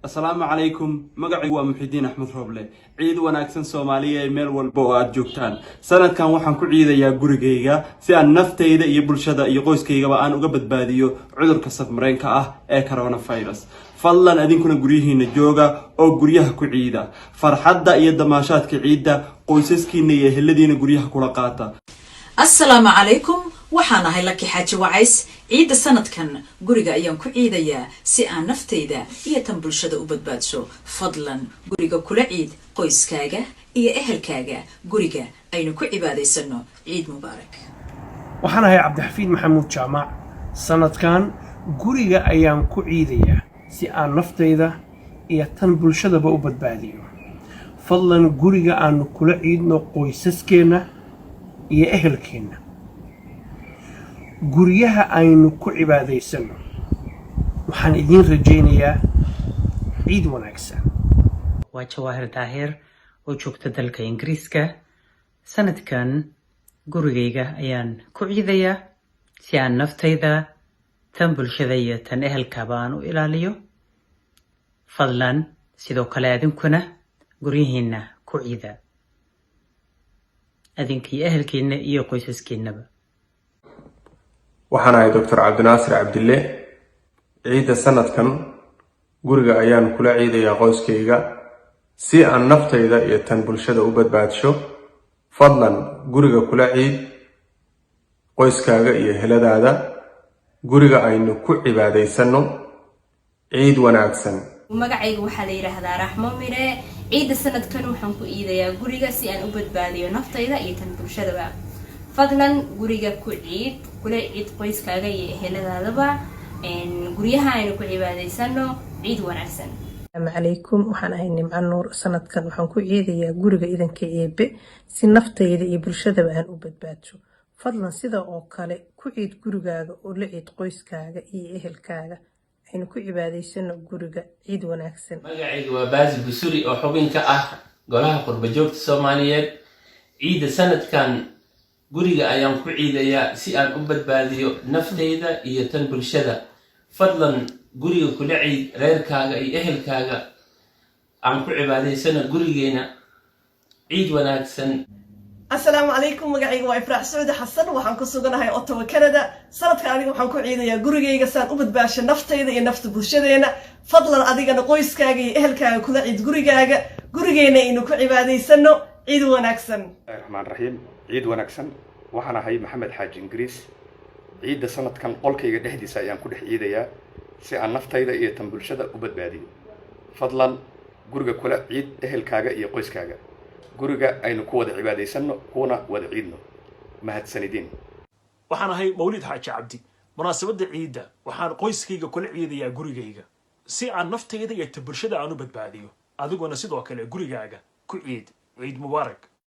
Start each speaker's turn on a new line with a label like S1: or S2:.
S1: السلام عليكم مقعي ومحيدين أحمد روبلي عيد وناكسن سومالية ميل والبوات جوكتان سنة كان وحن كعيدة يا قريقيقا سيان نفتا إذا يبلشدا يقويس كيقا وآن uqabad baadiyo cudurka safmareenka ah ee coronavirus fadlan adinkuna guryihiina jooga oo guryaha ku ciida farxadda iyo damaashaadka ciida qoysaskiina iyo eheladiina guryaha kula qaata
S2: السلام عليكم waxaan ahay laki xaaji wacays ciida sanadkan guriga ayaan ku ciidayaa si aan naftayda iyo tan bulshada u badbaadso fadlan guriga kula ciid qoyskaaga iyo ehelkaaga guriga aynu ku cibaadaysano ciid mubaarak
S3: waxaan ahay cabdixafiid maxamuud jaamac sanadkan guriga ayaan ku ciidayaa si aan naftayda iyo tan bulshadaba u badbaadiyo fadlan guriga aanu kula ciidno qoysaskeena iyo ehelkeena guryaha aynu ku cibaadaysano waxaan idin rajaynayaa ciid wanaagsan
S4: waa Jawaahir Daahir oo joogta dalka Ingiriiska sanadkan gurigayga ayaan ku ciidayaa si aan naftayda tan bulshada iyo tan ehelkaba aan u ilaaliyo fadlan sidoo kale adinkuna guryihiina ku ciida adinkii ehelkiina iyo qoysaskiinaba
S5: waxaan ahay Dr. Cabdinaasir Cabdille ciida sanadkan guriga ayaan kula ciidayaa qoyskayga si aan naftayda iyo tan bulshada u badbaadsho fadlan guriga kula ciid qoyskaaga iyo heladaada guriga aynu ku cibaadaysano ciid wanaagsan
S6: magacayga waxa la yiraahdaa Raxmo Mire ciida sanadkan waxaan ku ciidayaa guriga si aan u badbaadiyo naftayda iyo tan bulshadaba fadlan guriga ku ciid kula ciid qoyskaaga iyo eheladaadaba guryaha aynu ku cibaadaysano ciid wanaagsan
S7: السلام عليكم waxaan ahay Nimco Nuur sanadkan waxaan ku ciidayaa guriga idanka eebe si naftayda iyo bulshadaba aan u badbaadsho fadlan sida oo kale ku ciid gurigaaga oo la ciid qoyskaaga iyo ehelkaaga aynu ku cibaadaysano guriga ciid wanaagsan
S8: magacaygu waa Baasi Busuri oo xubin ka ah golaha qurba joogta Soomaaliyeed ciida sanadkan guriga ayaan ku ciidayaa si aan u badbaadiyo naftayda iyo tan bulshada fadlan guriga kula ciid reerkaaga iyo ehelkaaga aan ku cibaadaysano gurigeena ciid wanaagsan
S9: السلام عليكم magacayga waa Ifraax Sacuud Xasan waxaan ku suganahay Ottawa Canada sanadkan aniga waxaan ku ciidayaa gurigayga saan u badbaasho naftayda iyo nafta bulshadeena fadlan adigana qoyskaaga iyo ehelkaaga kula ciid gurigaaga gurigeena inuu ku cibaadaysano ciid wanaagsan
S10: Rahmaan Rahiim ciid wanaagsan waxaan ahay Maxamed Xaaji Ingiriis ciida sanadkan qolkayga dhexdiisa ayaan ku dhex ciidayaa si aan naftayda iyo tan bulshada u badbaadiyo fadlan guriga kula ciid ehelkaaga iyo qoyskaaga guriga aynu ku wada cibaadaysano kuna wada ciidno mahadsanidin
S11: waxaan ahay Mawlid Xaaji Cabdi munaasabada ciida waxaan qoyskayga kula ciidayaa gurigayga si aan naftayda iyo tan bulshada aan u badbaadiyo adiguna sidoo kale gurigaaga ku ciid ciid mubaarak